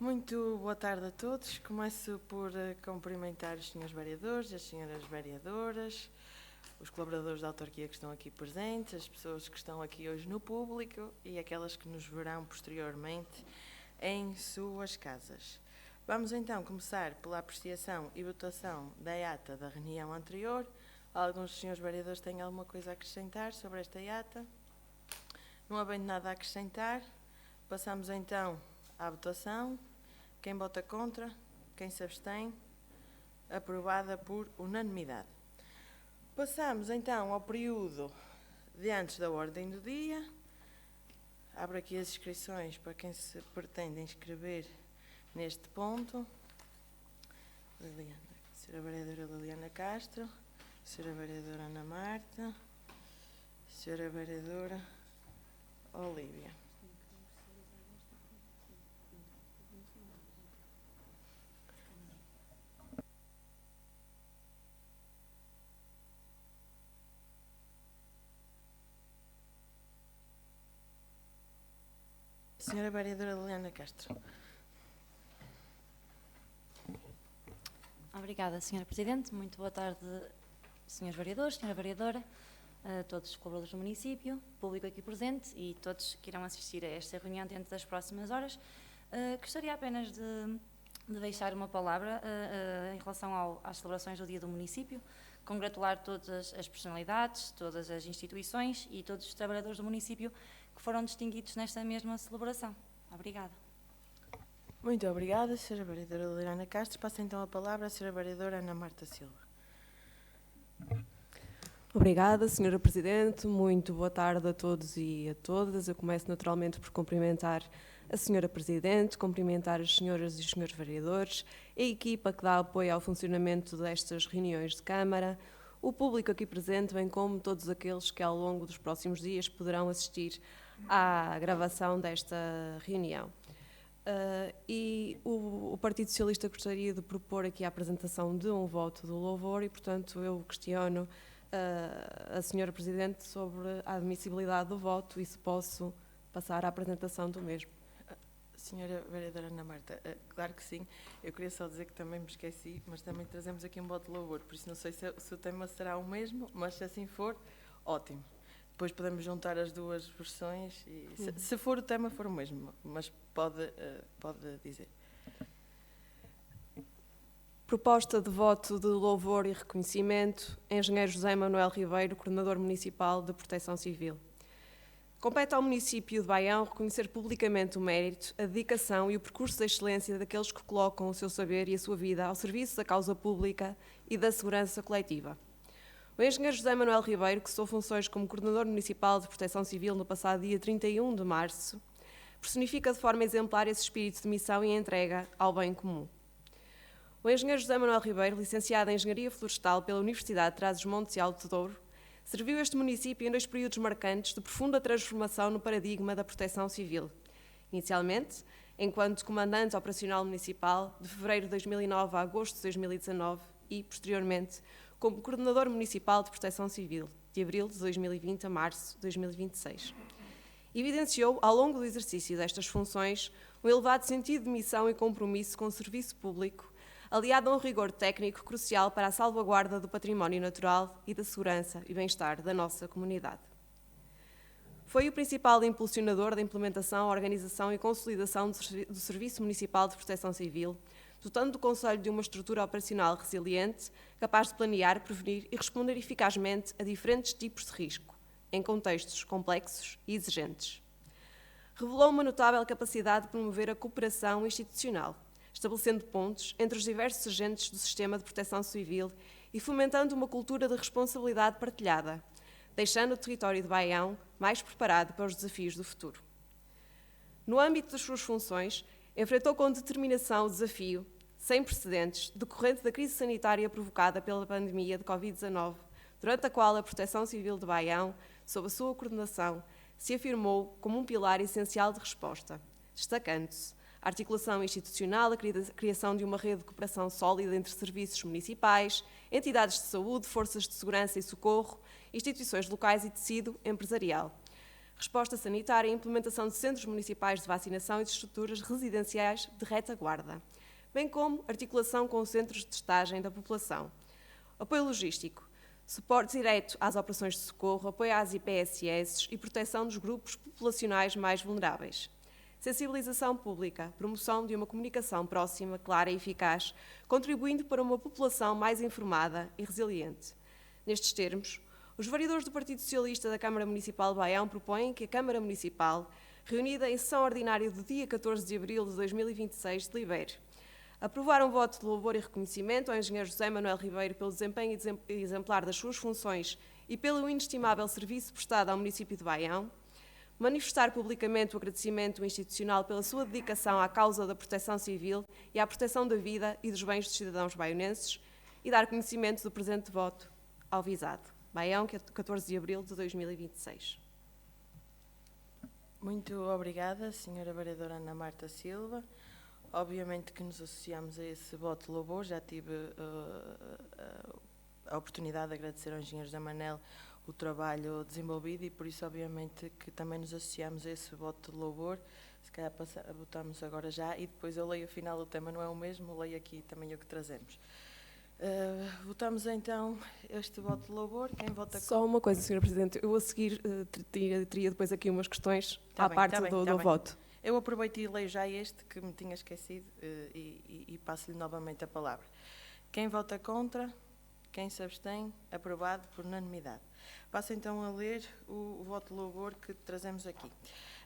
Muito boa tarde a todos. Começo por cumprimentar os senhores vereadores, as senhoras vereadoras, os colaboradores da autarquia que estão aqui presentes, as pessoas que estão aqui hoje no público e aquelas que nos verão posteriormente em suas casas. Vamos então começar pela apreciação e votação da ata da reunião anterior. Alguns dos senhores vereadores têm alguma coisa a acrescentar sobre esta ata? Não havendo nada a acrescentar, passamos então à votação. Quem vota contra? Quem se abstém? Aprovada por unanimidade. Passamos então ao período de antes da ordem do dia. Abro aqui as inscrições para quem se pretende inscrever neste ponto. Senhora Vereadora Liliana Castro, Senhora Vereadora Ana Marta, Senhora Vereadora Olívia. Senhora Vereadora Liliana Castro. Obrigada, Senhora Presidente. Muito boa tarde, Senhores Vereadores, Senhora Vereadora, a todos os colaboradores do município, público aqui presente e todos que irão assistir a esta reunião dentro das próximas horas. Gostaria apenas de deixar uma palavra em relação às celebrações do Dia do Município, congratular todas as personalidades, todas as instituições e todos os trabalhadores do município que foram distinguidos nesta mesma celebração. Obrigada. Muito obrigada, Sra. Vereadora Liliana Castro. Passa então a palavra à Sra. Vereadora Ana Marta Silva. Obrigada, Sra. Presidente. Muito boa tarde a todos e a todas. Eu começo naturalmente por cumprimentar a Sra. Presidente, cumprimentar as senhoras e os senhores vereadores, a equipa que dá apoio ao funcionamento destas reuniões de Câmara, o público aqui presente, bem como todos aqueles que ao longo dos próximos dias poderão assistir à gravação desta reunião. O Partido Socialista gostaria de propor aqui a apresentação de um voto de louvor e, portanto, eu questiono a Sra. Presidente sobre a admissibilidade do voto e se posso passar à apresentação do mesmo. Senhora Vereadora Ana Marta, claro que sim. Eu queria só dizer que também me esqueci, mas também trazemos aqui um voto de louvor, por isso não sei se o tema será o mesmo, mas se assim for, ótimo. Depois podemos juntar as duas versões e se for o tema for o mesmo, mas pode dizer. Proposta de voto de louvor e reconhecimento, Engenheiro José Manuel Ribeiro, Coordenador Municipal de Proteção Civil. Compete ao município de Baião reconhecer publicamente o mérito, a dedicação e o percurso de excelência daqueles que colocam o seu saber e a sua vida ao serviço da causa pública e da segurança coletiva. O engenheiro José Manuel Ribeiro, que cessou funções como Coordenador Municipal de Proteção Civil no passado dia 31 de março, personifica de forma exemplar esse espírito de missão e entrega ao bem comum. O engenheiro José Manuel Ribeiro, licenciado em Engenharia Florestal pela Universidade de Trás-os-Montes e Alto Douro, serviu este município em 2 períodos marcantes de profunda transformação no paradigma da proteção civil. Inicialmente, enquanto Comandante Operacional Municipal, de fevereiro de 2009 a agosto de 2019 e, posteriormente, como Coordenador Municipal de Proteção Civil, de abril de 2020 a março de 2026. Evidenciou, ao longo do exercício destas funções, um elevado sentido de missão e compromisso com o serviço público, aliado a um rigor técnico crucial para a salvaguarda do património natural e da segurança e bem-estar da nossa comunidade. Foi o principal impulsionador da implementação, organização e consolidação do Serviço Municipal de Proteção Civil, dotando o Conselho de uma estrutura operacional resiliente, capaz de planear, prevenir e responder eficazmente a diferentes tipos de risco, em contextos complexos e exigentes. Revelou uma notável capacidade de promover a cooperação institucional, estabelecendo pontos entre os diversos agentes do sistema de proteção civil e fomentando uma cultura de responsabilidade partilhada, deixando o território de Baião mais preparado para os desafios do futuro. No âmbito das suas funções, enfrentou com determinação o desafio, sem precedentes, decorrente da crise sanitária provocada pela pandemia de Covid-19, durante a qual a Proteção Civil de Baião, sob a sua coordenação, se afirmou como um pilar essencial de resposta, destacando-se a articulação institucional, a criação de uma rede de cooperação sólida entre serviços municipais, entidades de saúde, forças de segurança e socorro, instituições locais e tecido empresarial, resposta sanitária e implementação de centros municipais de vacinação e de estruturas residenciais de retaguarda, bem como articulação com os centros de testagem da população. Apoio logístico, suporte direto às operações de socorro, apoio às IPSS e proteção dos grupos populacionais mais vulneráveis. Sensibilização pública, promoção de uma comunicação próxima, clara e eficaz, contribuindo para uma população mais informada e resiliente. Nestes termos, os vereadores do Partido Socialista da Câmara Municipal de Baião propõem que a Câmara Municipal, reunida em sessão ordinária do dia 14 de abril de 2026, delibere aprovar um voto de louvor e reconhecimento ao engenheiro José Manuel Ribeiro pelo desempenho exemplar das suas funções e pelo inestimável serviço prestado ao município de Baião, manifestar publicamente o agradecimento institucional pela sua dedicação à causa da proteção civil e à proteção da vida e dos bens dos cidadãos baionenses e dar conhecimento do presente voto ao visado. Baião, 14 de abril de 2026. Muito obrigada, Sra. Vereadora Ana Marta Silva. Obviamente que nos associamos a esse voto de louvor. Já tive a oportunidade de agradecer ao engenheiro José Manel o trabalho desenvolvido e por isso obviamente que também nos associamos a esse voto de louvor. Se calhar votamos agora já e depois eu leio afinal o tema não é o mesmo, leio aqui também o que trazemos. Votamos então este voto de louvor. Quem vota Só uma coisa, Sra. Presidente, eu a seguir teria depois aqui umas questões à parte do voto. Eu aproveito e leio já este que me tinha esquecido e passo-lhe novamente a palavra. Quem vota contra? Quem se abstém? Aprovado por unanimidade. Passo então a ler o voto de louvor que trazemos aqui.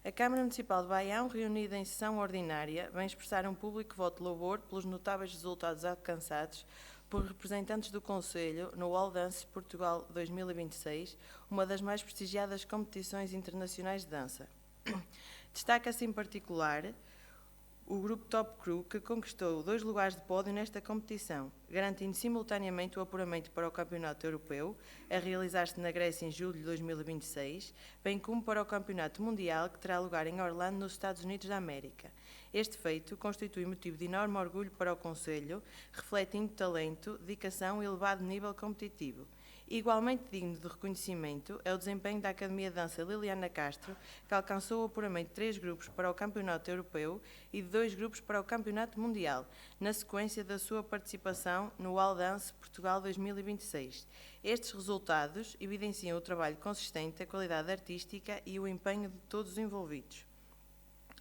A Câmara Municipal de Baião, reunida em sessão ordinária, vem expressar um público voto de louvor pelos notáveis resultados alcançados por representantes do Conselho no All Dance Portugal 2026, uma das mais prestigiadas competições internacionais de dança. Destaca-se em particular o grupo Top Crew, que conquistou 2 lugares de pódio nesta competição, garantindo simultaneamente o apuramento para o Campeonato Europeu, a realizar-se na Grécia em julho de 2026, bem como para o Campeonato Mundial, que terá lugar em Orlando, nos Estados Unidos da América. Este feito constitui motivo de enorme orgulho para o Conselho, refletindo talento, dedicação e elevado nível competitivo. Igualmente digno de reconhecimento é o desempenho da Academia de Dança Liliana Castro, que alcançou o apuramento de 3 grupos para o Campeonato Europeu e de 2 grupos para o Campeonato Mundial, na sequência da sua participação no All Dance Portugal 2026. Estes resultados evidenciam o trabalho consistente, a qualidade artística e o empenho de todos os envolvidos.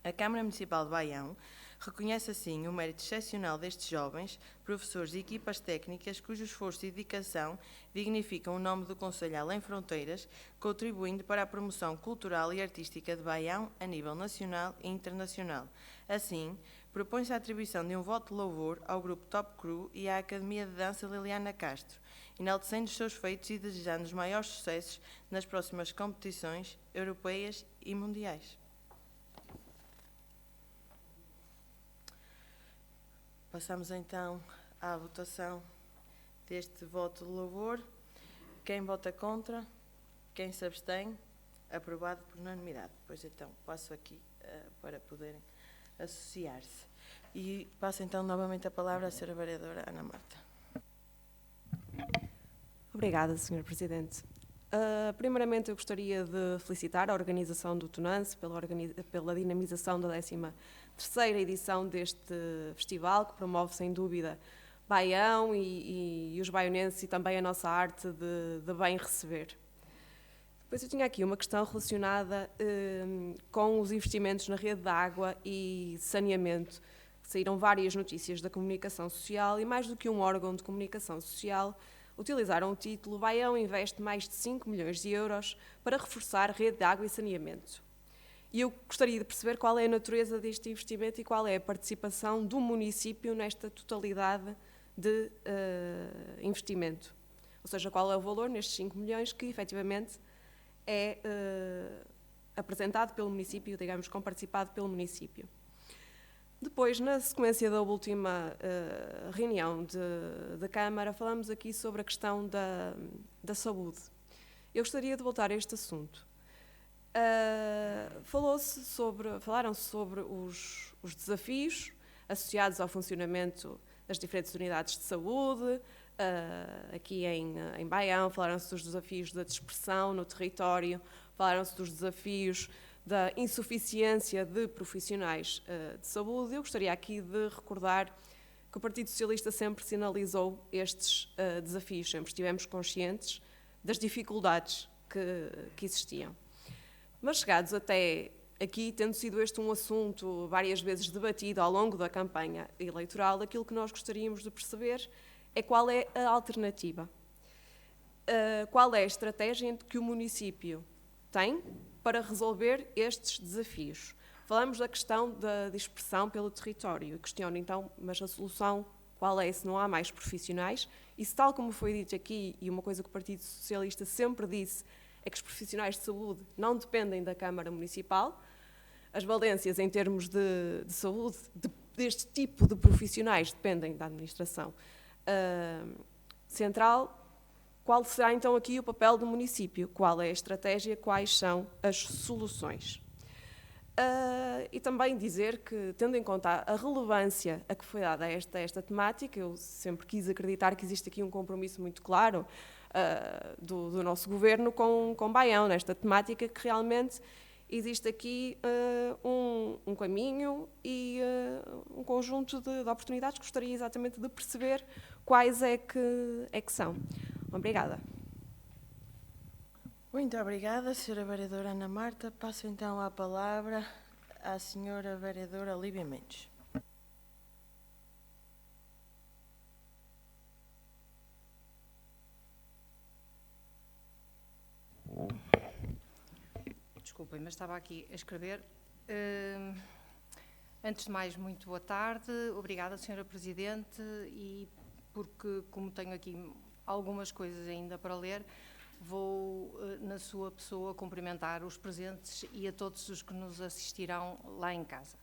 A Câmara Municipal de Baião reconhece assim o mérito excepcional destes jovens, professores e equipas técnicas cujo esforço e dedicação dignificam o nome do Conselho Além Fronteiras, contribuindo para a promoção cultural e artística de Baião a nível nacional e internacional. Assim, propõe-se a atribuição de um voto de louvor ao grupo Top Crew e à Academia de Dança Liliana Castro, enaltecendo os seus feitos e desejando os maiores sucessos nas próximas competições europeias e mundiais. Passamos então à votação deste voto de louvor. Quem vota contra? Quem se abstém? Aprovado por unanimidade. Depois então passo aqui para poderem associar-se. E passo então novamente a palavra à Sra. Vereadora Ana Marta. Obrigada, Sra. Presidente. Primeiramente eu gostaria de felicitar a organização do Tonance pela dinamização da 13ª edição deste festival, que promove sem dúvida Baião e os baionenses e também a nossa arte de bem receber. Depois eu tinha aqui uma questão relacionada com os investimentos na rede de água e saneamento. Saíram várias notícias da comunicação social e mais do que um órgão de comunicação social utilizaram o título Baião investe mais de 5 milhões de euros para reforçar a rede de água e saneamento. E eu gostaria de perceber qual é a natureza deste investimento e qual é a participação do município nesta totalidade de investimento. Ou seja, qual é o valor nestes 5 milhões que efetivamente é apresentado pelo município, digamos, comparticipado pelo município. Depois, na sequência da última reunião da Câmara, falamos aqui sobre a questão da saúde. Eu gostaria de voltar a este assunto. Falaram sobre os desafios associados ao funcionamento das diferentes unidades de saúde, aqui em Baião, falaram-se dos desafios da dispersão no território, falaram-se dos desafios da insuficiência de profissionais de saúde. Eu gostaria aqui de recordar que o Partido Socialista sempre sinalizou estes desafios, sempre estivemos conscientes das dificuldades que existiam. Mas chegados até aqui, tendo sido este um assunto várias vezes debatido ao longo da campanha eleitoral, aquilo que nós gostaríamos de perceber é qual é a alternativa. Qual é a estratégia que o município tem para resolver estes desafios? Falamos da questão da dispersão pelo território. Questiono então, mas a solução qual é se não há mais profissionais? E se, tal como foi dito aqui, e uma coisa que o Partido Socialista sempre disse, é que os profissionais de saúde não dependem da Câmara Municipal, as valências em termos de saúde deste tipo de profissionais dependem da administração central. Qual será então aqui o papel do município? Qual é a estratégia? Quais são as soluções? E também dizer que, tendo em conta a relevância a que foi dada a esta temática, eu sempre quis acreditar que existe aqui um compromisso muito claro do nosso governo com Baião, nesta temática, que realmente existe aqui um caminho e um conjunto de oportunidades. Gostaria exatamente de perceber quais é que são. Obrigada. Muito obrigada, Sra. Vereadora Ana Marta. Passo então a palavra à Sra. Vereadora Lívia Mendes. Desculpem, mas estava aqui a escrever. Antes de mais, muito boa tarde. Obrigada, Sra. Presidente, e porque, como tenho aqui algumas coisas ainda para ler, vou, na sua pessoa, cumprimentar os presentes e a todos os que nos assistirão lá em casa.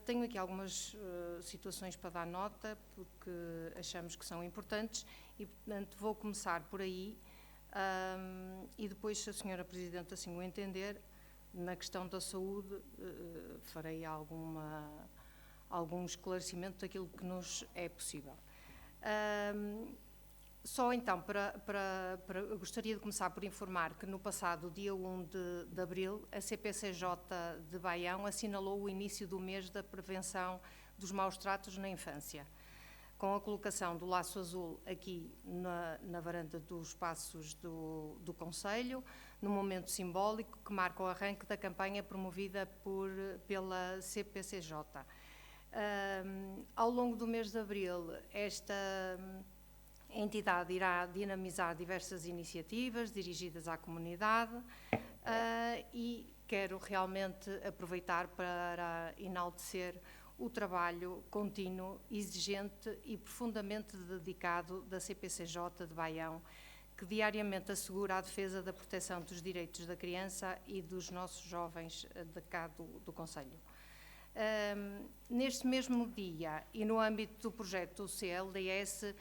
Tenho aqui algumas situações para dar nota, porque achamos que são importantes e, portanto, vou começar por aí e depois, se a Sra. Presidente assim o entender, na questão da saúde, farei algum esclarecimento daquilo que nos é possível. Só então, gostaria de começar por informar que no passado dia 1 de abril, a CPCJ de Baião assinalou o início do mês da prevenção dos maus-tratos na infância, com a colocação do laço azul aqui na varanda dos passos do Conselho, num momento simbólico que marca o arranque da campanha promovida pela CPCJ. Ao longo do mês de abril, esta a entidade irá dinamizar diversas iniciativas dirigidas à comunidade e quero realmente aproveitar para enaltecer o trabalho contínuo, exigente e profundamente dedicado da CPCJ de Baião, que diariamente assegura a defesa da proteção dos direitos da criança e dos nossos jovens de cá do Conselho. Neste mesmo dia e no âmbito do projeto CLDS,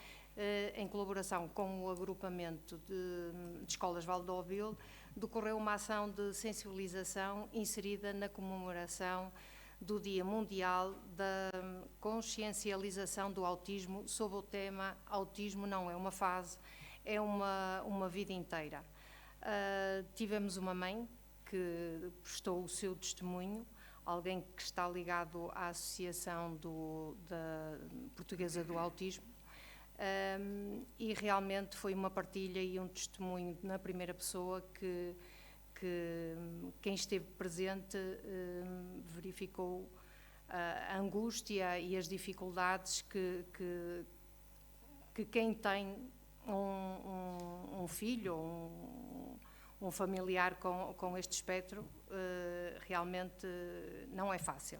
em colaboração com o agrupamento de escolas Valdóbil, decorreu uma ação de sensibilização inserida na comemoração do Dia Mundial da Consciencialização do Autismo, sob o tema Autismo não é uma fase, é uma vida inteira. Tivemos uma mãe que prestou o seu testemunho, alguém que está ligado à Associação Portuguesa do Autismo, e realmente foi uma partilha e um testemunho na primeira pessoa que quem esteve presente verificou a angústia e as dificuldades que quem tem um filho ou um familiar com este espectro realmente não é fácil.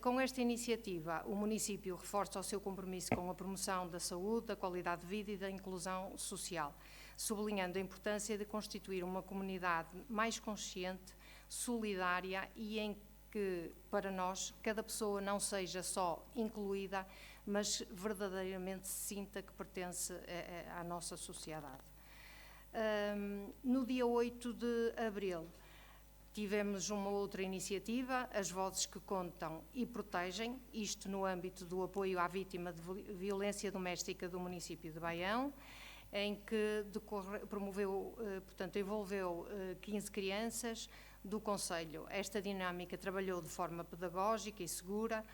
Com esta iniciativa, o município reforça o seu compromisso com a promoção da saúde, da qualidade de vida e da inclusão social, sublinhando a importância de constituir uma comunidade mais consciente, solidária e em que, para nós, cada pessoa não seja só incluída, mas verdadeiramente se sinta que pertence à nossa sociedade. No dia 8 de abril, Tivemos uma outra iniciativa, As Vozes que Contam e Protegem, isto no âmbito do apoio à vítima de violência doméstica do município de Baião, em que envolveu 15 crianças do concelho. Esta dinâmica trabalhou de forma pedagógica e segura,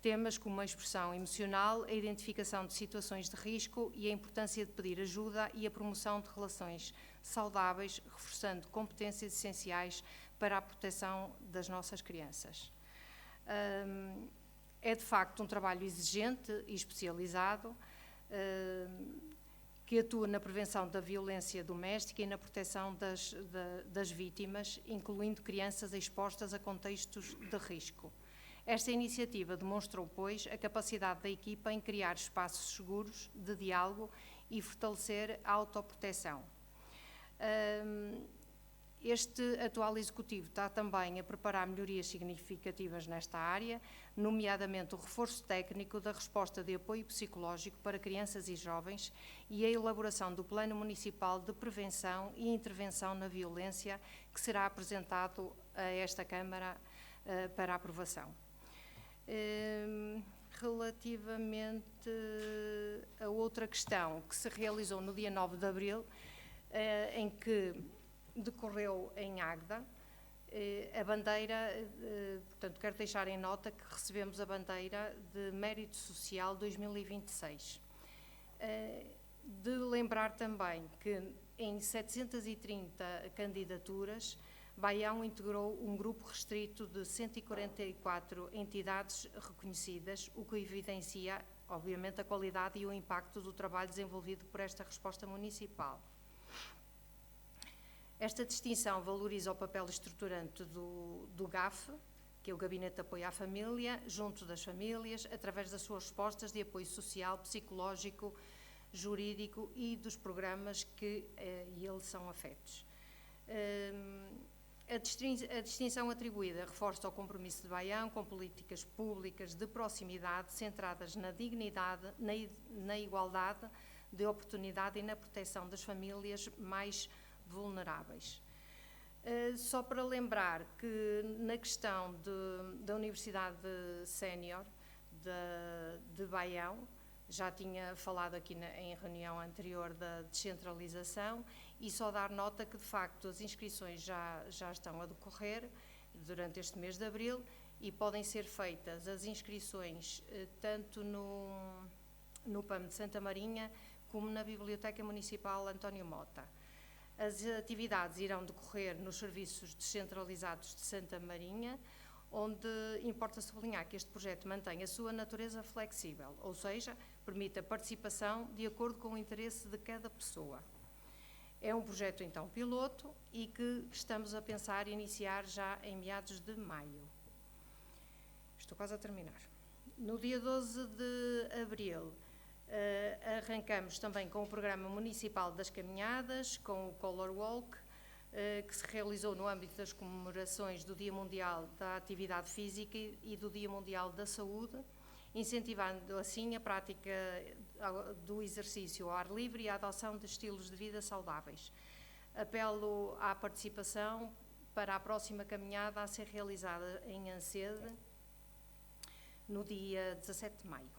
temas como a expressão emocional, a identificação de situações de risco e a importância de pedir ajuda e a promoção de relações saudáveis, reforçando competências essenciais para a proteção das nossas crianças. É de facto um trabalho exigente e especializado, que atua na prevenção da violência doméstica e na proteção das vítimas, incluindo crianças expostas a contextos de risco. Esta iniciativa demonstrou, pois, a capacidade da equipa em criar espaços seguros de diálogo e fortalecer a autoproteção. Este atual Executivo está também a preparar melhorias significativas nesta área, nomeadamente o reforço técnico da resposta de apoio psicológico para crianças e jovens e a elaboração do Plano Municipal de Prevenção e Intervenção na Violência, que será apresentado a esta Câmara para aprovação. Relativamente a outra questão que se realizou no dia 9 de abril, em que decorreu em Águeda, a bandeira, portanto, quero deixar em nota que recebemos a bandeira de Mérito Social 2026. De lembrar também que em 730 candidaturas, Baião integrou um grupo restrito de 144 entidades reconhecidas, o que evidencia, obviamente, a qualidade e o impacto do trabalho desenvolvido por esta resposta municipal. Esta distinção valoriza o papel estruturante do GAF, que é o Gabinete de Apoio à Família, junto das famílias, através das suas respostas de apoio social, psicológico, jurídico e dos programas que eles são afetos. A distinção atribuída reforça o compromisso de Baião com políticas públicas de proximidade centradas na dignidade, na igualdade de oportunidade e na proteção das famílias mais vulneráveis. Só para lembrar que na questão da Universidade Sénior de Baião, já tinha falado aqui em reunião anterior da descentralização, e só dar nota que, de facto, as inscrições já estão a decorrer durante este mês de abril e podem ser feitas as inscrições tanto no PAM de Santa Marinha como na Biblioteca Municipal António Mota. As atividades irão decorrer nos serviços descentralizados de Santa Marinha, onde importa sublinhar que este projeto mantém a sua natureza flexível, ou seja, permite a participação de acordo com o interesse de cada pessoa. É um projeto, então, piloto e que estamos a pensar iniciar já em meados de maio. Estou quase a terminar. No dia 12 de abril, arrancamos também com o Programa Municipal das Caminhadas, com o Color Walk, que se realizou no âmbito das comemorações do Dia Mundial da Atividade Física e do Dia Mundial da Saúde, incentivando assim a prática do exercício ao ar livre e a adoção de estilos de vida saudáveis. Apelo à participação para a próxima caminhada a ser realizada em Ancede, no dia 17 de maio.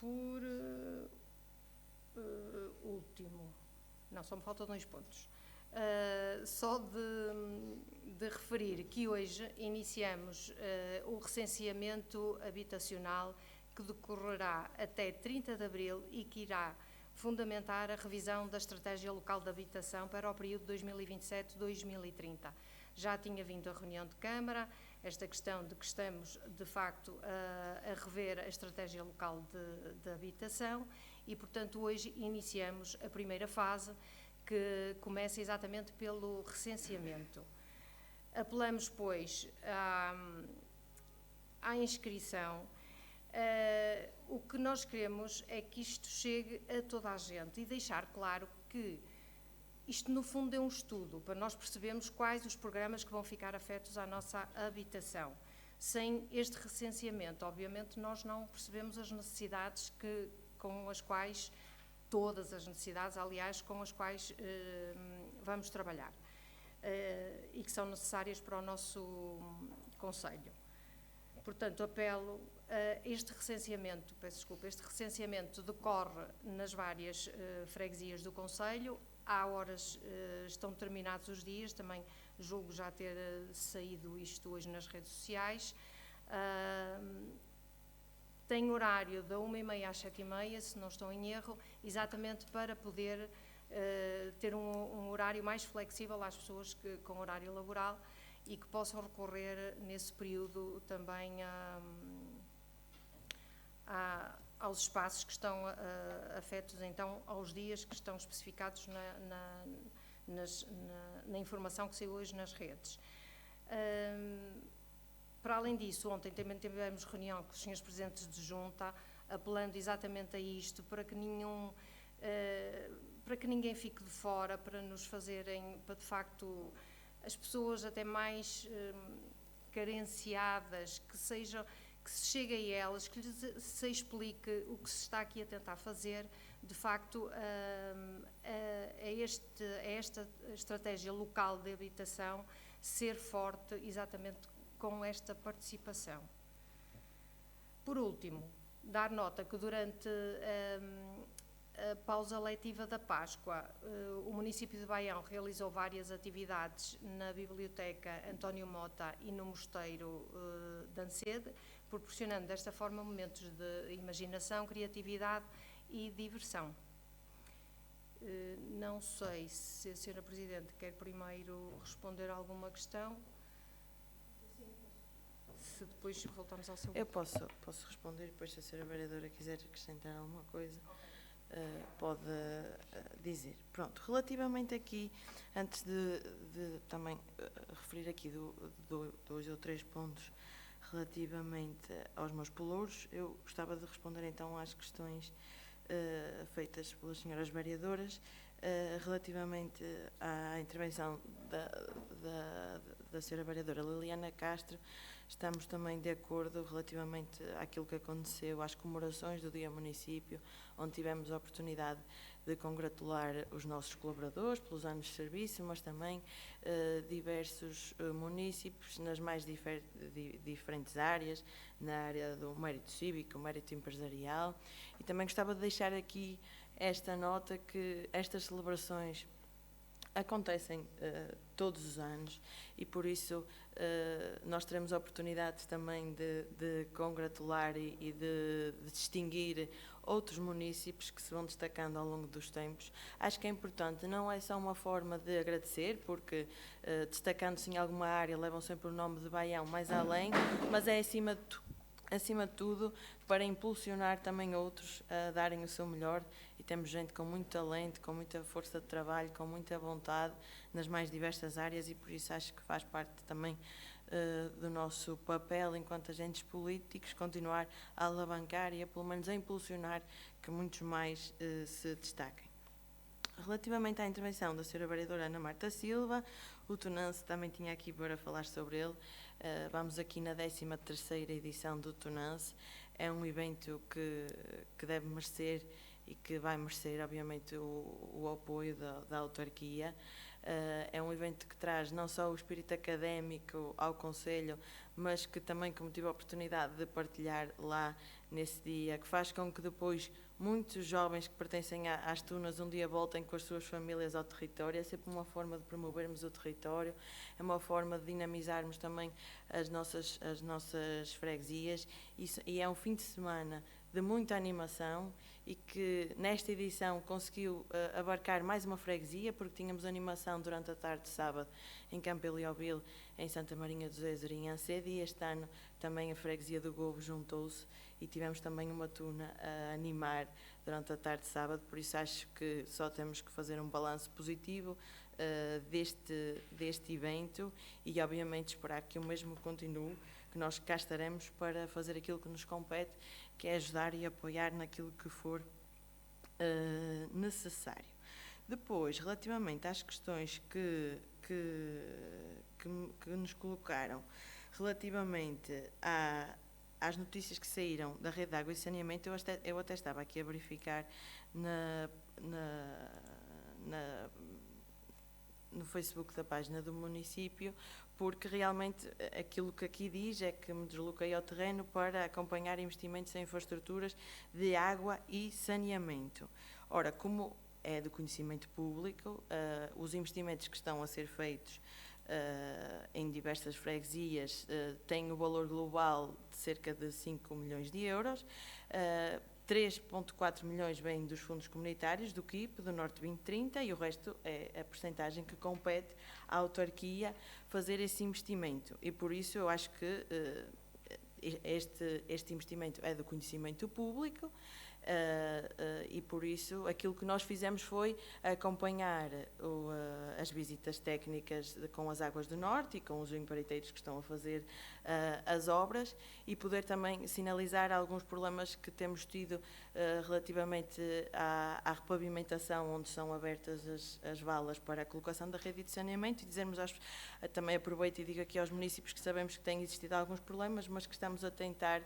Por último, não, só me faltam 2 pontos. Só de referir que hoje iniciamos o recenseamento habitacional que decorrerá até 30 de abril e que irá fundamentar a revisão da Estratégia Local de Habitação para o período 2027-2030. Já tinha vindo a reunião de Câmara esta questão de que estamos, de facto, a rever a Estratégia Local de Habitação e, portanto, hoje iniciamos a primeira fase, que começa exatamente pelo recenseamento. Apelamos, pois, à inscrição. O que nós queremos é que isto chegue a toda a gente e deixar claro que isto, no fundo, é um estudo para nós percebermos quais os programas que vão ficar afetos à nossa habitação. Sem este recenseamento, obviamente, nós não percebemos as necessidades com as quais, todas as necessidades, aliás, com as quais vamos trabalhar e que são necessárias para o nosso Conselho. Portanto, apelo a este recenseamento, este recenseamento decorre nas várias freguesias do Conselho, há horas, estão determinados os dias, também julgo já ter saído isto hoje nas redes sociais. Tem horário da 1h30 às 7h30, se não estou em erro, exatamente para poder ter um horário mais flexível às pessoas com horário laboral e que possam recorrer nesse período também aos espaços que estão afetos então aos dias que estão especificados na informação que saiu hoje nas redes. Para além disso, ontem também tivemos reunião com os senhores presidentes de junta, apelando exatamente a isto, para que ninguém fique de fora, para nos fazerem, para de facto as pessoas até mais carenciadas, que se chegue a elas, que lhes se explique o que se está aqui a tentar fazer, de facto, esta estratégia local de habitação ser forte exatamente com esta participação. Por último, dar nota que durante a pausa letiva da Páscoa, o município de Baião realizou várias atividades na Biblioteca António Mota e no Mosteiro de Ancede, proporcionando desta forma momentos de imaginação, criatividade e diversão. Não sei se a Sra. Presidente quer primeiro responder a alguma questão. Se depois voltamos ao seu... Eu posso responder, depois se a Sra. Vereadora quiser acrescentar alguma coisa, pode dizer. Pronto, relativamente aqui, antes de também referir aqui dois ou três pontos relativamente aos meus pelouros, eu gostava de responder então às questões feitas pelas senhoras vereadoras relativamente à intervenção da senhora vereadora Liliana Castro. Estamos também de acordo relativamente àquilo que aconteceu às comemorações do Dia Município, onde tivemos a oportunidade de congratular os nossos colaboradores pelos anos de serviço, mas também diversos municípios nas mais diferentes áreas, na área do mérito cívico, o mérito empresarial. E também gostava de deixar aqui esta nota que estas celebrações acontecem todos os anos e por isso nós teremos a oportunidade também de congratular e de distinguir outros municípios que se vão destacando ao longo dos tempos. Acho que é importante, não é só uma forma de agradecer, porque destacando-se em alguma área levam sempre o nome de Baião mais além, mas é acima de tudo para impulsionar também outros a darem o seu melhor, e temos gente com muito talento, com muita força de trabalho, com muita vontade nas mais diversas áreas, e por isso acho que faz parte também do nosso papel enquanto agentes políticos continuar a alavancar e a pelo menos a impulsionar que muitos mais se destaquem. Relativamente à intervenção da Sra. Vereadora Ana Marta Silva, o Tonance também tinha aqui para falar sobre ele. Vamos aqui na 13ª edição do Tonance. É um evento que deve merecer e que vai merecer, obviamente, o apoio da autarquia. É um evento que traz não só o espírito académico ao Conselho, mas que também, como tive a oportunidade de partilhar lá nesse dia, que faz com que depois muitos jovens que pertencem às Tunas um dia voltem com as suas famílias ao território. É sempre uma forma de promovermos o território, é uma forma de dinamizarmos também as nossas freguesias, e é um fim de semana de muita animação e que nesta edição conseguiu abarcar mais uma freguesia, porque tínhamos animação durante a tarde de sábado em Campo Eliobil, em Santa Marinha do Zezer e em Ancede, e este ano também a freguesia do Gobo juntou-se e tivemos também uma tuna a animar durante a tarde de sábado. Por isso acho que só temos que fazer um balanço positivo deste evento e obviamente esperar que o mesmo continue, que nós cá estaremos para fazer aquilo que nos compete, que é ajudar e apoiar naquilo que for necessário. Depois, relativamente às questões que nos colocaram relativamente às notícias que saíram da Rede de Água e Saneamento, eu até estava aqui a verificar no Facebook da página do município, porque realmente aquilo que aqui diz é que me desloquei ao terreno para acompanhar investimentos em infraestruturas de água e saneamento. Ora, como é do conhecimento público, os investimentos que estão a ser feitos em diversas freguesias têm o valor global de cerca de 5 milhões de euros. 3,4 milhões vêm dos fundos comunitários, do KIP, do Norte 2030, e o resto é a percentagem que compete à autarquia fazer esse investimento. E por isso eu acho que este investimento é do conhecimento público, e por isso aquilo que nós fizemos foi acompanhar as visitas técnicas com as Águas do Norte e com os empreiteiros que estão a fazer as obras, e poder também sinalizar alguns problemas que temos tido relativamente à repavimentação, onde são abertas as valas para a colocação da rede de saneamento, e dizermos, também aproveito e digo aqui aos municípios que sabemos que têm existido alguns problemas, mas que estamos a tentar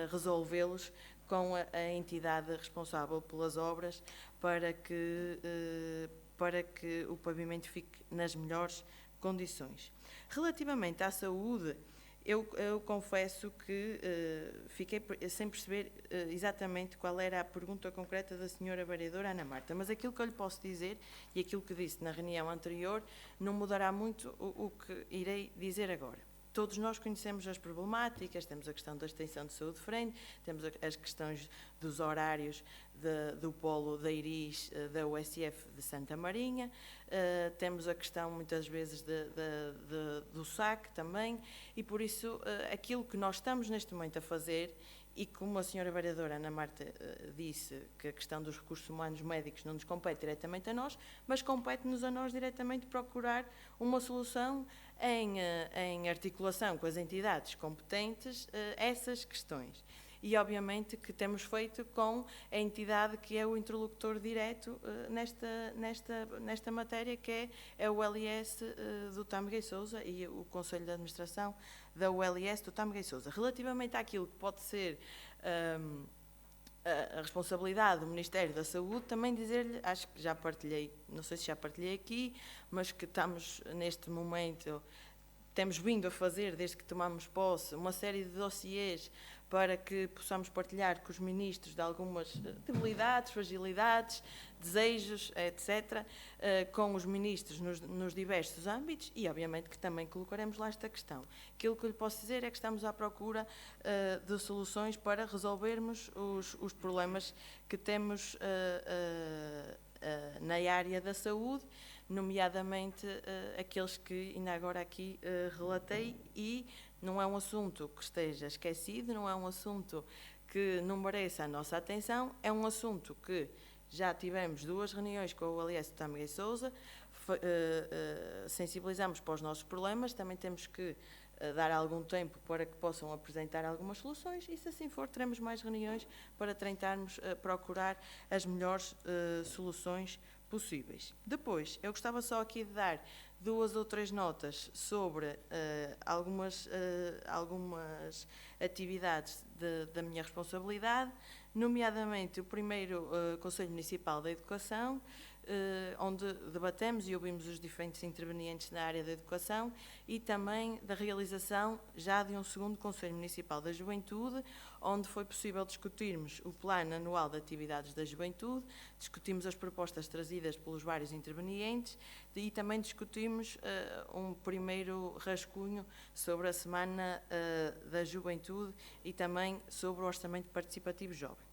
resolvê-los com a entidade responsável pelas obras, para que o pavimento fique nas melhores condições. Relativamente à saúde, eu confesso que fiquei sem perceber exatamente qual era a pergunta concreta da senhora vereadora Ana Marta, mas aquilo que eu lhe posso dizer, e aquilo que disse na reunião anterior, não mudará muito o que irei dizer agora. Todos nós conhecemos as problemáticas, temos a questão da extensão de saúde de frente, temos as questões dos horários do polo da IRIS, da USF de Santa Marinha, temos a questão muitas vezes do SAC também, e por isso aquilo que nós estamos neste momento a fazer, e como a senhora vereadora Ana Marta disse, que a questão dos recursos humanos médicos não nos compete diretamente a nós, mas compete-nos a nós diretamente procurar uma solução em articulação com as entidades competentes essas questões. E obviamente que temos feito com a entidade que é o interlocutor direto nesta matéria, que é o LS do Tâmega e Sousa e o Conselho de Administração da ULS do Tâmega e Sousa. Relativamente àquilo que pode ser a responsabilidade do Ministério da Saúde, também dizer-lhe, acho que já partilhei, não sei se já partilhei aqui, mas que estamos neste momento, temos vindo a fazer, desde que tomamos posse, uma série de dossiês para que possamos partilhar com os ministros de algumas debilidades, fragilidades, desejos, etc., com os ministros nos diversos âmbitos, e obviamente que também colocaremos lá esta questão. Aquilo que eu lhe posso dizer é que estamos à procura de soluções para resolvermos os problemas que temos na área da saúde, nomeadamente aqueles que ainda agora aqui relatei, e não é um assunto que esteja esquecido, não é um assunto que não mereça a nossa atenção, é um assunto que já tivemos 2 reuniões com o LS de Tâmega e Sousa, sensibilizamos para os nossos problemas, também temos que dar algum tempo para que possam apresentar algumas soluções, e se assim for teremos mais reuniões para tentarmos procurar as melhores soluções possíveis. Depois, eu gostava só aqui de dar 2 ou 3 notas sobre algumas atividades da minha responsabilidade, nomeadamente o primeiro Conselho Municipal da Educação, onde debatemos e ouvimos os diferentes intervenientes na área da educação, e também da realização já de um segundo Conselho Municipal da Juventude, onde foi possível discutirmos o Plano Anual de Atividades da Juventude, discutimos as propostas trazidas pelos vários intervenientes e também discutimos um primeiro rascunho sobre a Semana da Juventude e também sobre o Orçamento Participativo Jovem.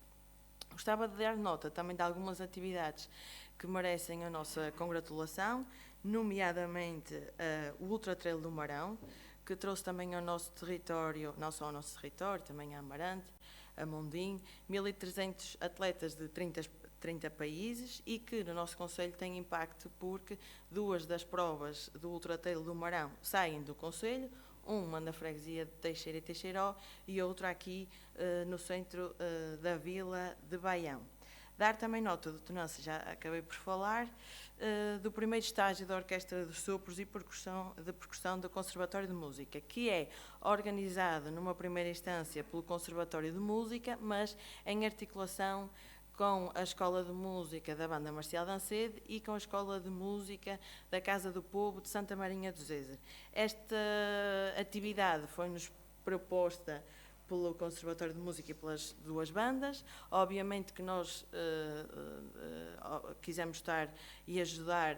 Gostava de dar nota também de algumas atividades que merecem a nossa congratulação, nomeadamente o Ultra Trail do Marão, que trouxe também ao nosso território, não só ao nosso território, também a Amarante, a Mondim, 1.300 atletas de 30 países, e que no nosso concelho tem impacto porque 2 das provas do Ultra Trail do Marão saem do concelho, uma na freguesia de Teixeira e Teixeiró e outra aqui no centro da vila de Baião. Dar também nota do Tonança, já acabei por falar, do primeiro estágio da Orquestra de Sopros e Percussão do Conservatório de Música, que é organizado numa primeira instância pelo Conservatório de Música, mas em articulação com a Escola de Música da Banda Marcial de Ancede e com a Escola de Música da Casa do Povo de Santa Marinha do Zezer. Esta atividade foi-nos proposta pelo Conservatório de Música e pelas duas bandas. Obviamente que nós quisemos estar e ajudar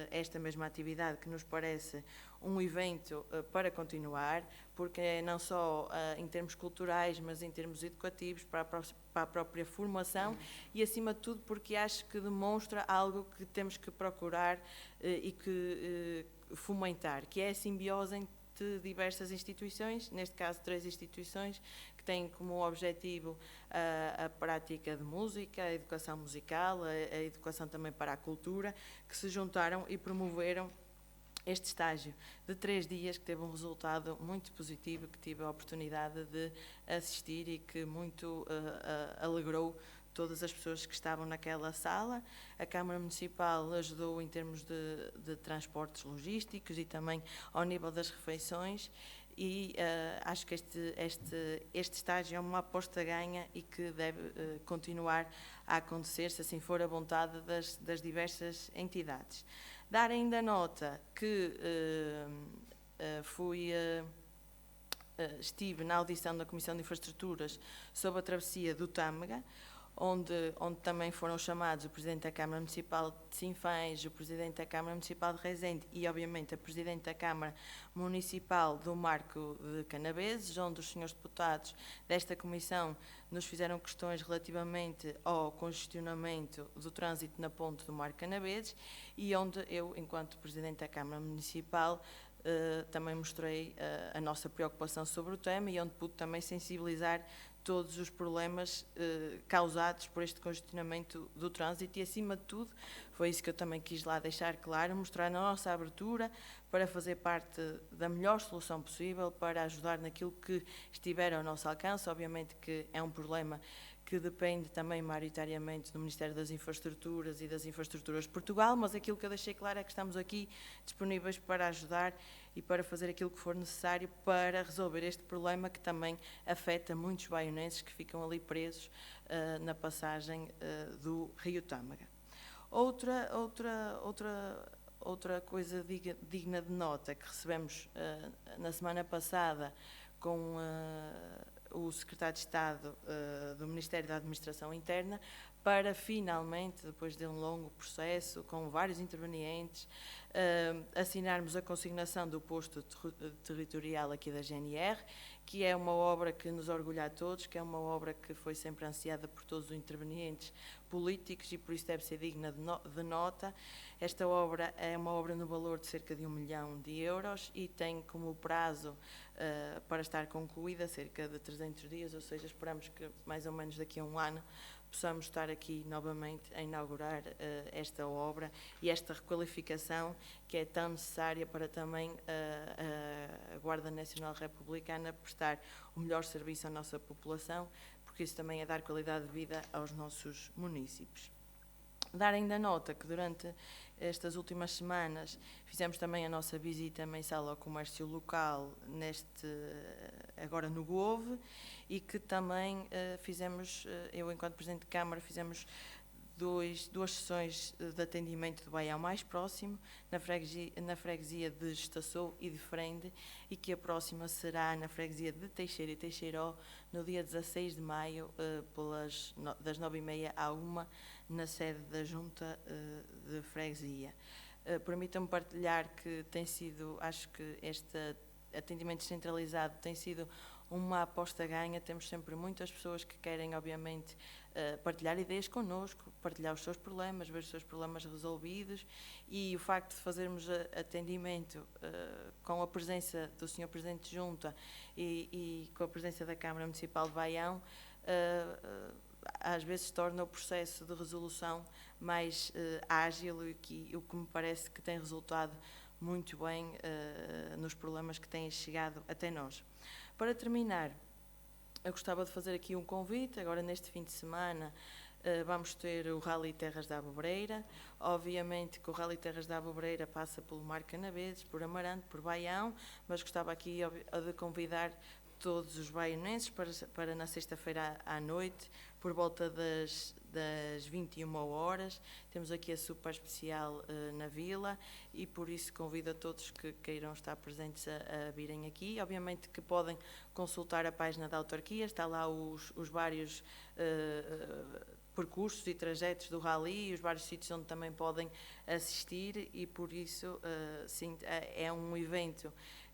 esta mesma atividade, que nos parece um evento para continuar, porque não só em termos culturais, mas em termos educativos, para a própria formação e, acima de tudo, porque acho que demonstra algo que temos que procurar e que fomentar, que é a simbiose entre diversas instituições, neste caso 3 instituições, que têm como objetivo a prática de música, a educação musical, a educação também para a cultura, que se juntaram e promoveram este estágio de 3 dias, que teve um resultado muito positivo, que tive a oportunidade de assistir e que muito alegrou todas as pessoas que estavam naquela sala. A Câmara Municipal ajudou em termos de transportes logísticos e também ao nível das refeições, e acho que este estágio é uma aposta ganha e que deve continuar a acontecer, se assim for a vontade das diversas entidades. Dar ainda nota que estive na audição da Comissão de Infraestruturas sobre a travessia do Tâmega, onde também foram chamados o Presidente da Câmara Municipal de Sinfãs, o Presidente da Câmara Municipal de Rezende e, obviamente, a Presidente da Câmara Municipal do Marco de Canaveses, onde os senhores deputados desta comissão nos fizeram questões relativamente ao congestionamento do trânsito na ponte do Marco Canaveses, e onde eu, enquanto Presidente da Câmara Municipal, também mostrei a nossa preocupação sobre o tema, e onde pude também sensibilizar todos os problemas causados por este congestionamento do trânsito, e, acima de tudo, foi isso que eu também quis lá deixar claro, mostrar a nossa abertura para fazer parte da melhor solução possível, para ajudar naquilo que estiver ao nosso alcance. Obviamente que é um problema que depende também maioritariamente do Ministério das Infraestruturas e das Infraestruturas de Portugal, mas aquilo que eu deixei claro é que estamos aqui disponíveis para ajudar e para fazer aquilo que for necessário para resolver este problema, que também afeta muitos baionenses que ficam ali presos na passagem do Rio Tâmega. Outra coisa digna de nota que recebemos na semana passada com o Secretário de Estado do Ministério da Administração Interna, para finalmente, depois de um longo processo, com vários intervenientes, assinarmos a consignação do posto territorial aqui da GNR, que é uma obra que nos orgulha a todos, que é uma obra que foi sempre ansiada por todos os intervenientes políticos e por isso deve ser digna de nota. Esta obra é uma obra no valor de cerca de 1 milhão de euros e tem como prazo para estar concluída cerca de 300 dias, ou seja, esperamos que mais ou menos daqui a um ano possamos estar aqui novamente a inaugurar esta obra e esta requalificação que é tão necessária para também a Guarda Nacional Republicana prestar o melhor serviço à nossa população, porque isso também é dar qualidade de vida aos nossos municípios. Dar ainda nota que durante estas últimas semanas fizemos também a nossa visita mensal ao comércio local, agora no Gove, e que também fizemos, eu enquanto Presidente de Câmara, fizemos duas sessões de atendimento do Baião mais próximo, na freguesia de Estaçou e de Frende, e que a próxima será na freguesia de Teixeira e Teixeiró, no dia 16 de maio, das 9h30 à 1h, na sede da Junta de Freguesia. Permitam-me partilhar que tem sido, acho que este atendimento centralizado tem sido uma aposta ganha. Temos sempre muitas pessoas que querem, obviamente, partilhar ideias connosco, partilhar os seus problemas, ver os seus problemas resolvidos, e o facto de fazermos atendimento com a presença do Sr. Presidente de Junta e com a presença da Câmara Municipal de Baião, às vezes torna o processo de resolução mais ágil, e o que me parece que tem resultado muito bem nos problemas que têm chegado até nós. Para terminar, eu gostava de fazer aqui um convite. Agora, neste fim de semana, vamos ter o Rally Terras da Abobreira. Obviamente que o Rally Terras da Abobreira passa pelo Marco Canaveses, por Amarante, por Baião, mas gostava aqui de convidar todos os baianenses para na sexta-feira à noite, por volta das 21 horas. Temos aqui a super especial na Vila e por isso convido a todos que queiram estar presentes a virem aqui. Obviamente que podem consultar a página da autarquia, está lá os vários percursos e trajetos do rally e os vários sítios onde também podem assistir e por isso sim, é um evento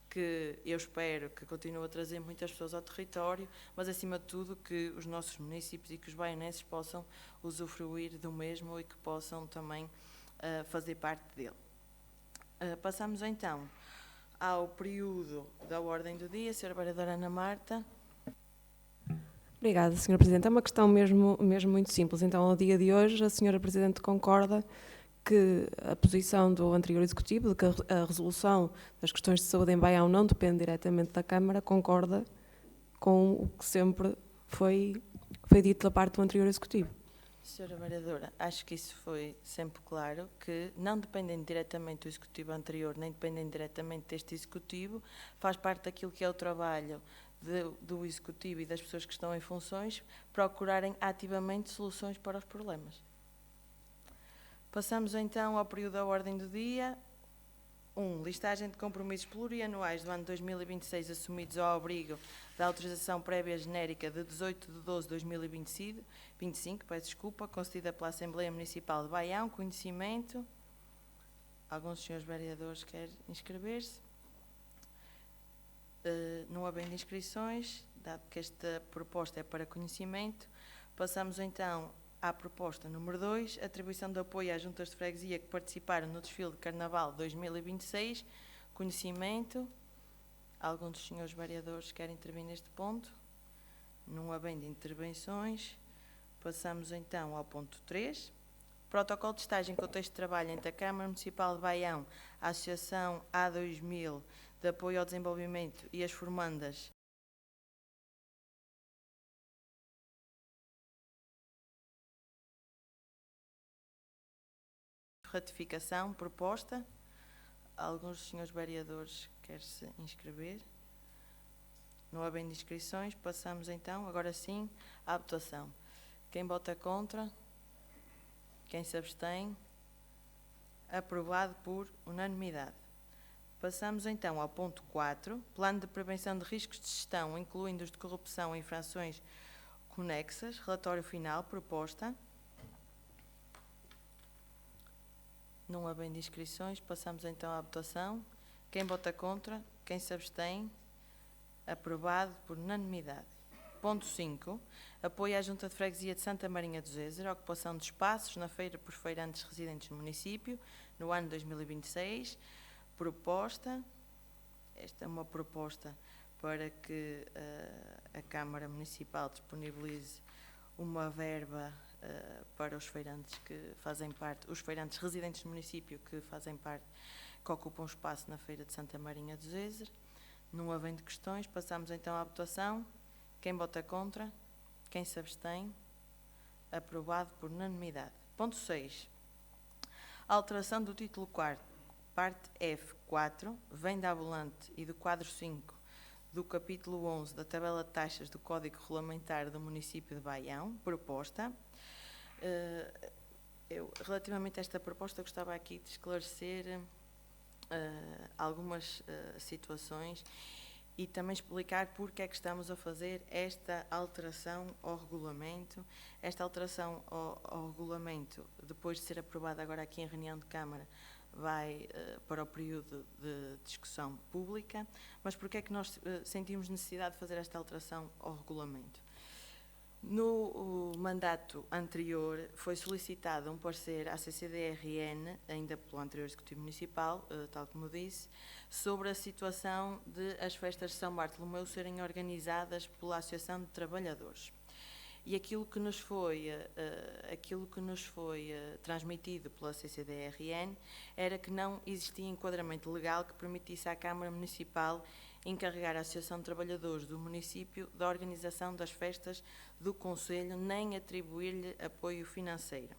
que eu espero que continue a trazer muitas pessoas ao território, mas acima de tudo que os nossos municípios e que os baianenses possam usufruir do mesmo e que possam também fazer parte dele. Passamos então ao período da ordem do dia. Sra. Vereadora Ana Marta. Obrigada, Sra. Presidente. É uma questão mesmo muito simples. Então, ao dia de hoje, a Sra. Presidente concorda que a posição do anterior Executivo, de que a resolução das questões de saúde em Baião não depende diretamente da Câmara, concorda com o que sempre foi dito da parte do anterior Executivo. Sra. Vereadora, acho que isso foi sempre claro, que não dependendo diretamente do Executivo anterior, nem dependendo diretamente deste Executivo, faz parte daquilo que é o trabalho do Executivo e das pessoas que estão em funções, procurarem ativamente soluções para os problemas. Passamos então ao período da ordem do dia. 1. Listagem de compromissos plurianuais do ano 2026 assumidos ao abrigo da autorização prévia genérica de 18 de 12 de 2025, concedida pela Assembleia Municipal de Baião. Conhecimento. Alguns senhores vereadores querem inscrever-se? Não havendo inscrições, dado que esta proposta é para conhecimento, passamos então à proposta número 2, atribuição de apoio às juntas de freguesia que participaram no desfile de Carnaval 2026. Conhecimento. Algum dos senhores vereadores quer intervir neste ponto? Não havendo intervenções, passamos então ao ponto 3. Protocolo de estágio em contexto de trabalho entre a Câmara Municipal de Baião, a Associação A2000 de Apoio ao Desenvolvimento e as formandas ratificação, proposta. Alguns dos senhores vereadores querem se inscrever? Não havendo inscrições, passamos então, agora sim, à votação. Quem vota contra? Quem se abstém? Aprovado por unanimidade. Passamos então ao ponto 4, Plano de Prevenção de Riscos de Gestão, incluindo os de corrupção e infrações conexas. Relatório final, proposta. Não havendo inscrições, passamos então à votação. Quem vota contra? Quem se abstém? Aprovado por unanimidade. Ponto 5. Apoio à Junta de Freguesia de Santa Marinha do Zezer, ocupação de espaços na feira por feirantes residentes no município, no ano 2026. Proposta. Esta é uma proposta para que a Câmara Municipal disponibilize uma verba para os feirantes que fazem parte, os feirantes residentes do município que fazem parte, que ocupam espaço na feira de Santa Marinha do Zezer. Não havendo questões, passamos então à votação. Quem vota contra? Quem se abstém? Aprovado por unanimidade. Ponto 6. Alteração do título 4, parte F4, venda ambulante e do quadro 5 do capítulo 11 da tabela de taxas do Código Regulamentar do município de Baião. Proposta. Relativamente a esta proposta, gostava aqui de esclarecer algumas situações e também explicar porque é que estamos a fazer esta alteração ao regulamento. Esta alteração ao regulamento, depois de ser aprovada agora aqui em reunião de Câmara, vai para o período de discussão pública. Mas porque é que nós sentimos necessidade de fazer esta alteração ao regulamento? No mandato anterior foi solicitado um parecer à CCDRN, ainda pelo anterior Executivo Municipal, tal como disse, sobre a situação de as festas de São Bartolomeu serem organizadas pela Associação de Trabalhadores. E aquilo que nos foi transmitido pela CCDRN era que não existia enquadramento legal que permitisse à Câmara Municipal encarregar a Associação de Trabalhadores do município da organização das festas do Conselho, nem atribuir-lhe apoio financeiro.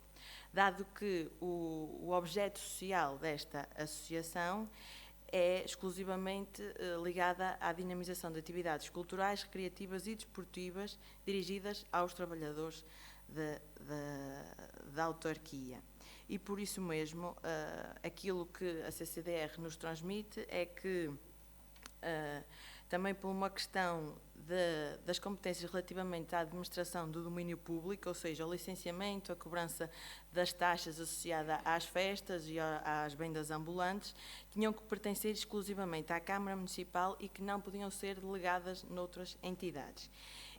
Dado que o objeto social desta associação é exclusivamente ligada à dinamização de atividades culturais, recreativas e desportivas dirigidas aos trabalhadores da autarquia. E por isso mesmo, aquilo que a CCDR nos transmite é que, também por uma questão das competências relativamente à administração do domínio público, ou seja, o licenciamento, a cobrança das taxas associadas às festas e às vendas ambulantes, tinham que pertencer exclusivamente à Câmara Municipal e que não podiam ser delegadas noutras entidades.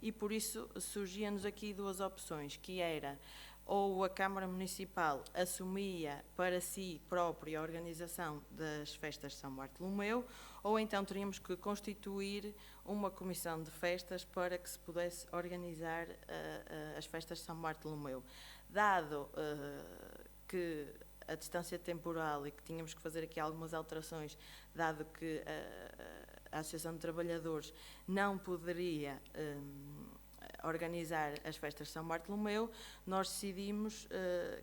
E por isso surgiam-nos aqui duas opções, que era ou a Câmara Municipal assumia para si própria a organização das festas de São Bartolomeu, ou então teríamos que constituir uma comissão de festas para que se pudesse organizar as festas de São Bartolomeu. Dado que a distância temporal e que tínhamos que fazer aqui algumas alterações, dado que a Associação de Trabalhadores não poderia organizar as festas de São Bartolomeu, nós decidimos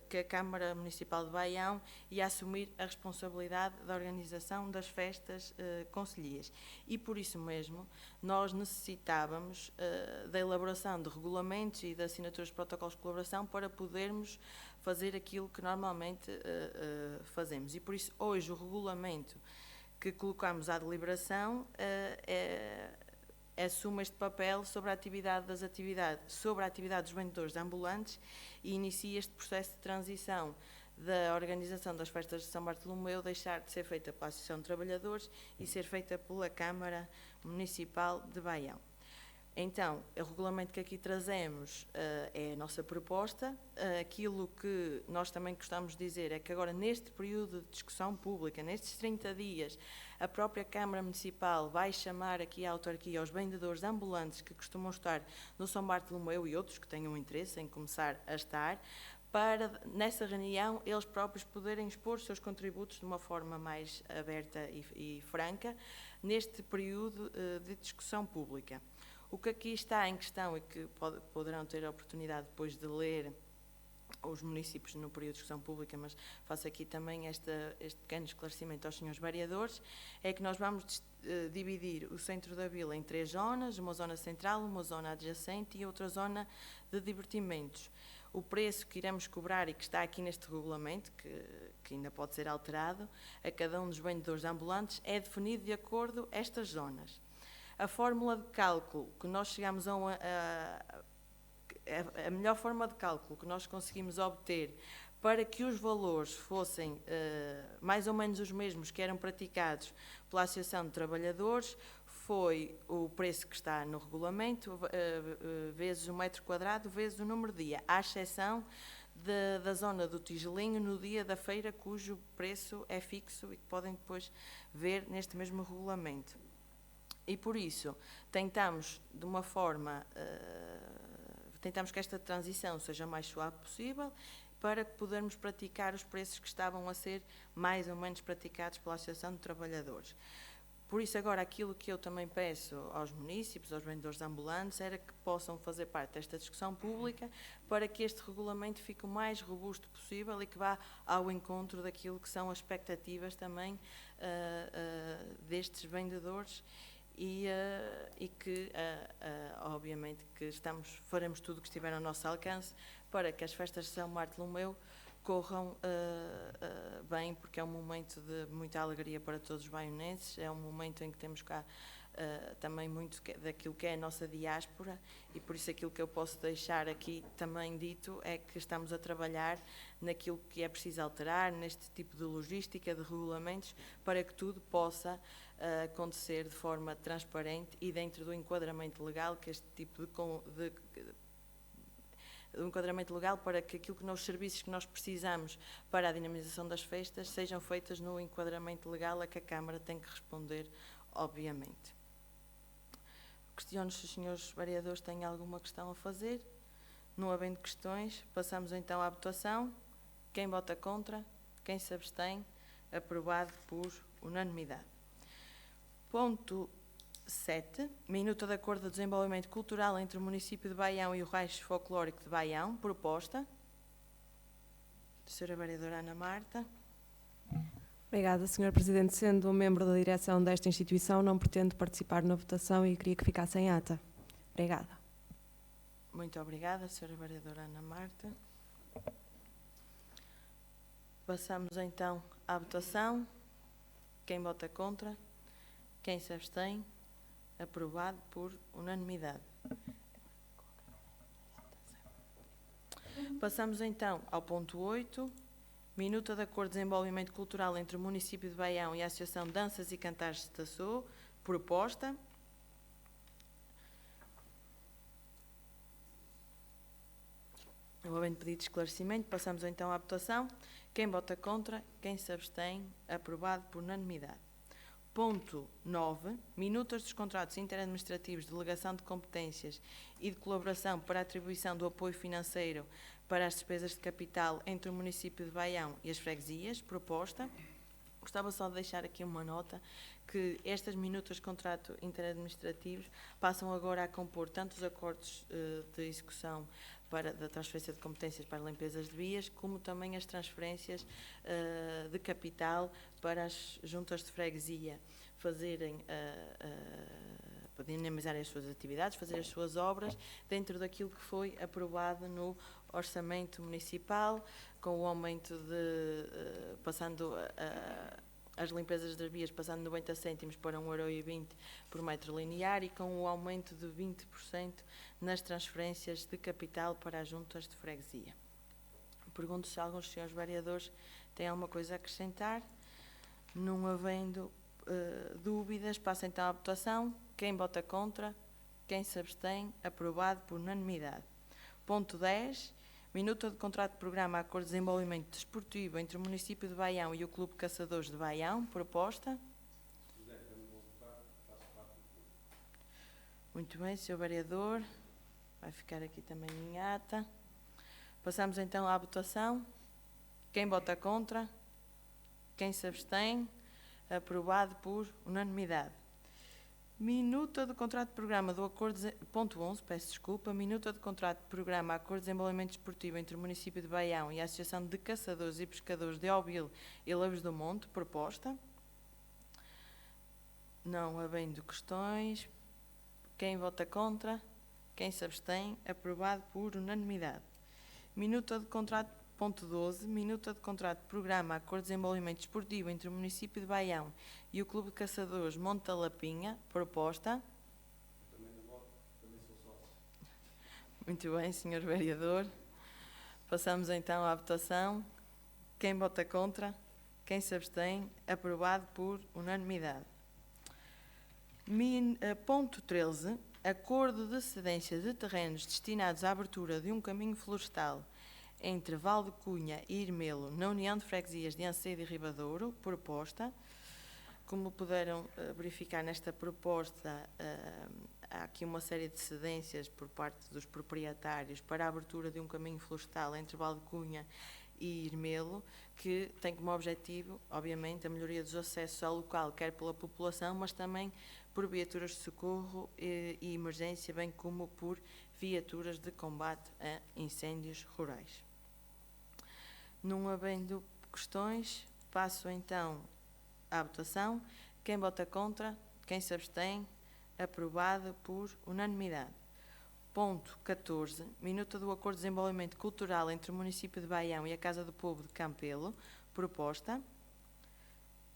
que a Câmara Municipal de Baião ia assumir a responsabilidade da organização das festas concelhias. E por isso mesmo nós necessitávamos da elaboração de regulamentos e de assinaturas de protocolos de colaboração para podermos fazer aquilo que normalmente fazemos. E por isso hoje o regulamento que colocamos à deliberação assume este papel sobre a atividade dos vendedores ambulantes e inicia este processo de transição da organização das festas de São Bartolomeu deixar de ser feita pela Associação de Trabalhadores e ser feita pela Câmara Municipal de Baião. Então, o regulamento que aqui trazemos é a nossa proposta. Aquilo que nós também gostamos de dizer é que agora, neste período de discussão pública, nestes 30 dias, a própria Câmara Municipal vai chamar aqui à autarquia os vendedores ambulantes que costumam estar no São Bartolomeu e outros que tenham interesse em começar a estar, para, nessa reunião, eles próprios poderem expor os seus contributos de uma forma mais aberta e franca, neste período de discussão pública. O que aqui está em questão e que poderão ter a oportunidade depois de ler os municípios no período de discussão pública, mas faço aqui também este pequeno esclarecimento aos senhores vereadores, é que nós vamos dividir o centro da vila em 3 zonas, uma zona central, uma zona adjacente e outra zona de divertimentos. O preço que iremos cobrar e que está aqui neste regulamento, que ainda pode ser alterado, a cada um dos vendedores ambulantes, é definido de acordo a estas zonas. A fórmula de cálculo que nós chegamos a melhor forma de cálculo que nós conseguimos obter para que os valores fossem mais ou menos os mesmos que eram praticados pela Associação de Trabalhadores foi o preço que está no regulamento, vezes o metro quadrado, vezes o número de dia, à exceção da zona do Tigelinho no dia da feira, cujo preço é fixo e que podem depois ver neste mesmo regulamento. E por isso tentamos de uma forma, tentamos que esta transição seja mais suave possível para que podermos praticar os preços que estavam a ser mais ou menos praticados pela Associação de Trabalhadores. Por isso agora aquilo que eu também peço aos municípios, aos vendedores ambulantes, era que possam fazer parte desta discussão pública para que este regulamento fique o mais robusto possível e que vá ao encontro daquilo que são as expectativas também destes vendedores e que, obviamente, que faremos tudo o que estiver ao nosso alcance para que as festas de São Bartolomeu corram bem, porque é um momento de muita alegria para todos os baionenses, é um momento em que temos cá também muito daquilo que é a nossa diáspora e por isso aquilo que eu posso deixar aqui também dito é que estamos a trabalhar naquilo que é preciso alterar, neste tipo de logística, de regulamentos, para que tudo possa acontecer de forma transparente e dentro do enquadramento legal, que este tipo de enquadramento legal para que aquilo que os serviços que nós precisamos para a dinamização das festas sejam feitos no enquadramento legal a que a Câmara tem que responder, obviamente. Questiono se os senhores vereadores têm alguma questão a fazer. Não havendo questões, passamos então à votação. Quem vota contra? Quem se abstém? Aprovado por unanimidade. Ponto 7. Minuta de acordo de desenvolvimento cultural entre o município de Baião e o Rancho Folclórico de Baião. Proposta. Senhora vereadora Ana Marta. Obrigada, Sr. Presidente. Sendo membro da direção desta instituição, não pretendo participar na votação e queria que ficasse em ata. Obrigada. Muito obrigada, Sra. Vereadora Ana Marta. Passamos então à votação. Quem vota contra? Quem se abstém? Aprovado por unanimidade. Passamos então ao ponto 8. Minuta de Acordo de Desenvolvimento Cultural entre o Município de Baião e a Associação Danças e Cantares de Taçô. Proposta. Não havendo pedido de esclarecimento, passamos então à votação. Quem vota contra? Quem se abstém? Aprovado por unanimidade. Ponto 9. Minutas dos contratos interadministrativos de delegação de competências e de colaboração para a atribuição do apoio financeiro para as despesas de capital entre o município de Baião e as freguesias. Proposta. Gostava só de deixar aqui uma nota que estas minutas de contrato interadministrativos passam agora a compor tanto os acordos de execução da transferência de competências para limpezas de vias, como também as transferências de capital para as juntas de freguesia fazerem, para dinamizarem as suas atividades, fazer as suas obras dentro daquilo que foi aprovado no orçamento municipal, com o aumento de, passando as limpezas das vias passando de 90 cêntimos para 1,20 € por metro linear e com o aumento de 20% nas transferências de capital para as juntas de freguesia. Pergunto se alguns dos senhores vereadores têm alguma coisa a acrescentar. Não havendo dúvidas, passo então à votação. Quem vota contra? Quem se abstém? Aprovado por unanimidade. Ponto 10. Minuta de contrato de programa Acordo de Desenvolvimento Desportivo entre o município de Baião e o Clube de Caçadores de Baião. Proposta. Muito bem, Sr. Vereador. Vai ficar aqui também em ata. Passamos então à votação. Quem vota contra? Quem se abstém? Aprovado por unanimidade. Minuta de contrato de programa do Acordo... Ponto 11, peço desculpa. Minuta de contrato de programa Acordo de Desenvolvimento Desportivo entre o município de Baião e a Associação de Caçadores e Pescadores de Óbil e Laves do Monte. Proposta. Não havendo questões. Quem vota contra? Quem se abstém? Aprovado por unanimidade. Minuta de contrato... Ponto 12. Minuta de contrato de programa Acordo de Desenvolvimento Desportivo entre o município de Baião e o Clube de Caçadores Monte da Lapinha. Proposta. Também sou sócio. Muito bem, Sr. Vereador. Passamos então à votação. Quem vota contra? Quem se abstém? Aprovado por unanimidade. Ponto 13. Acordo de cedência de terrenos destinados à abertura de um caminho florestal entre Val de Cunha e Irmelo, na União de Freguesias de Ancedo e Ribadouro. Proposta. Como puderam verificar nesta proposta, há aqui uma série de cedências por parte dos proprietários para a abertura de um caminho florestal entre Val de Cunha e Irmelo, que tem como objetivo, obviamente, a melhoria dos acessos ao local, quer pela população, mas também por viaturas de socorro e emergência, bem como por viaturas de combate a incêndios rurais. Não havendo questões, passo então à votação. Quem vota contra? Quem se abstém? Aprovado por unanimidade. Ponto 14. Minuta do Acordo de Desenvolvimento Cultural entre o município de Baião e a Casa do Povo de Campelo. Proposta.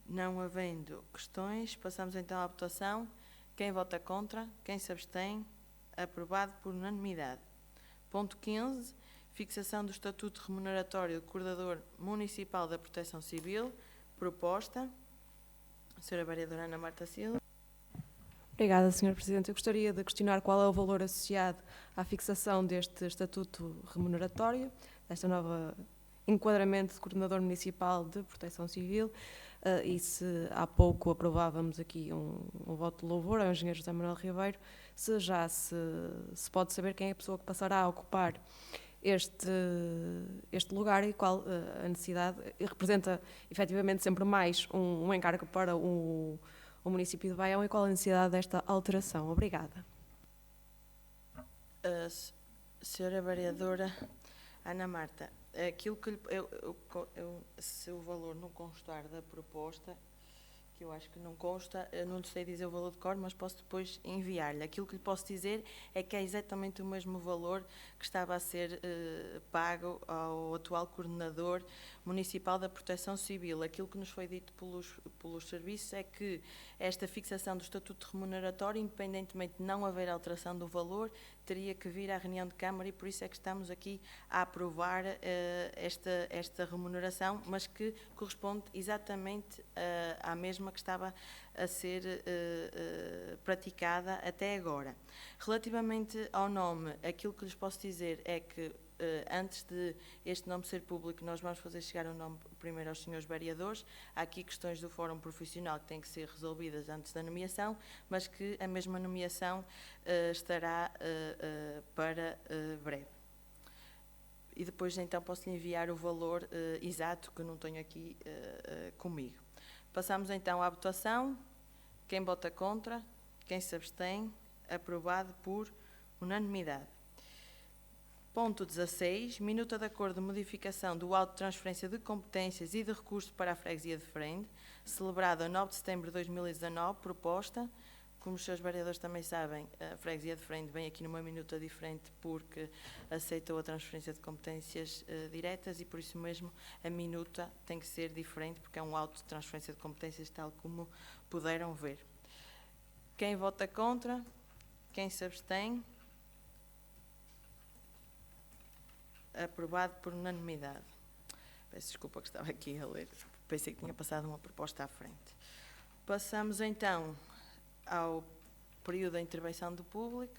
Não havendo questões, passamos então à votação. Quem vota contra? Quem se abstém? Aprovado por unanimidade. Ponto 15. Fixação do Estatuto Remuneratório do Coordenador Municipal da Proteção Civil. Proposta. Sra. Vereadora Ana Marta Silva. Obrigada, Sr. Presidente. Eu gostaria de questionar qual é o valor associado à fixação deste Estatuto Remuneratório, desta nova enquadramento de Coordenador Municipal de Proteção Civil, e se há pouco aprovávamos aqui um voto de louvor ao Engenheiro José Manuel Ribeiro, se já se pode saber quem é a pessoa que passará a ocupar este lugar e qual a necessidade, representa efetivamente sempre mais um encargo para o município de Baião, e qual a necessidade desta alteração. Obrigada. Senhora Vereadora Ana Marta, aquilo que se o valor não constar da proposta, que eu acho que não consta, eu não sei dizer o valor de cor, mas posso depois enviar-lhe. Aquilo que lhe posso dizer é que é exatamente o mesmo valor que estava a ser pago ao atual coordenador municipal da Proteção Civil. Aquilo que nos foi dito pelos serviços é que esta fixação do estatuto remuneratório, independentemente de não haver alteração do valor, teria que vir à reunião de Câmara e por isso é que estamos aqui a aprovar esta remuneração, mas que corresponde exatamente à mesma que estava a ser praticada até agora. Relativamente ao nome, aquilo que lhes posso dizer é que antes de este nome ser público, nós vamos fazer chegar o nome primeiro aos senhores vereadores. Há aqui questões do fórum profissional que têm que ser resolvidas antes da nomeação, mas que a mesma nomeação estará para breve. E depois então posso-lhe enviar o valor exato, que não tenho aqui comigo. Passamos então à votação. Quem vota contra? Quem se abstém? Aprovado por unanimidade. Ponto 16. Minuta de acordo de modificação do auto de transferência de competências e de recursos para a freguesia de Frende, celebrado a 9 de setembro de 2019, proposta. Como os seus vereadores também sabem, a freguesia de Frende vem aqui numa minuta diferente porque aceitou a transferência de competências diretas e por isso mesmo a minuta tem que ser diferente porque é um auto de transferência de competências tal como puderam ver. Quem vota contra? Quem se abstém? Aprovado por unanimidade. Peço desculpa que estava aqui a ler, pensei que tinha passado uma proposta à frente. Passamos então ao período da intervenção do público.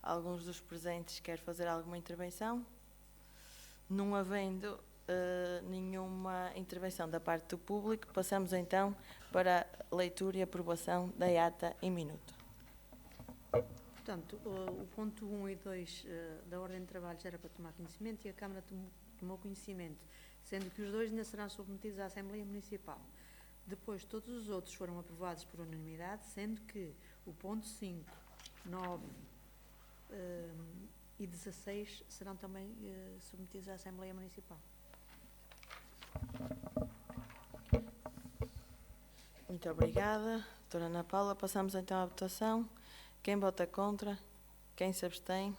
Alguns dos presentes querem fazer alguma intervenção? Não havendo nenhuma intervenção da parte do público, passamos então para a leitura e aprovação da ata em minuto. Portanto, o ponto 1 e 2 da ordem de trabalhos era para tomar conhecimento e a Câmara tomou conhecimento, sendo que os dois ainda serão submetidos à Assembleia Municipal. Depois, todos os outros foram aprovados por unanimidade, sendo que o ponto 5, 9 e 16 serão também submetidos à Assembleia Municipal. Muito obrigada, doutora Ana Paula. Passamos então à votação. Quem vota contra? Quem se abstém?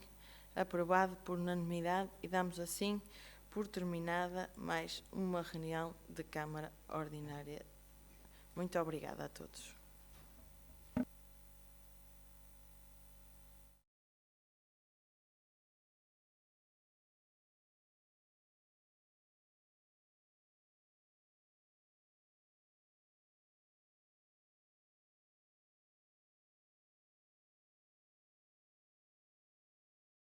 Aprovado por unanimidade e damos assim por terminada mais uma reunião de Câmara Ordinária. Muito obrigada a todos.